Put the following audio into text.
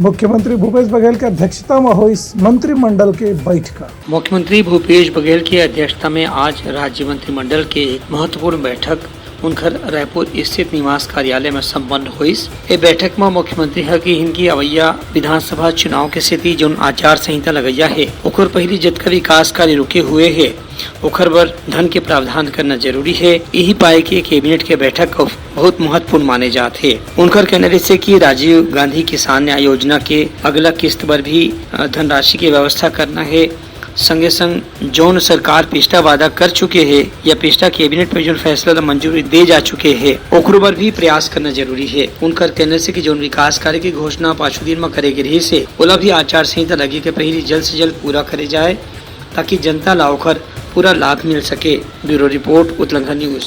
मुख्यमंत्री भूपेश बघेल की अध्यक्षता में हुई मंत्रिमंडल के बैठक। मुख्यमंत्री भूपेश बघेल की अध्यक्षता में आज राज्य मंत्रिमंडल के एक महत्वपूर्ण बैठक उनकर रायपुर स्थित निवास कार्यालय में संपन्न हुई। ये बैठक में मुख्यमंत्री है कि इनकी अवैया विधानसभा चुनाव के स्थिति जो आचार संहिता लगैया है ओकर पहली जितना विकास कार्य रुके हुए है ओकर बर धन के प्रावधान करना जरूरी है। यही पाए कि कैबिनेट के बैठक बहुत महत्वपूर्ण माने जाते हैं। उनकर कहने से कि राजीव गांधी किसान न्याय योजना के अगला किस्त पर भी धनराशि की व्यवस्था करना है। संगे संग जोन सरकार पिछला वादा कर चुके हैं या पिछला कैबिनेट में जो फैसला मंजूरी दे जा चुके हैं ओकरो पर भी प्रयास करना जरूरी है। उनकर कहने से कि जो विकास कार्य की घोषणा 5 दिन में करे रही से ओला भी आचार संहिता लगी के पहले जल्द से जल्द पूरा करे जाए ताकि जनता ला ओकर पूरा लाभ मिल सके। Bureau report Uttarakhand news.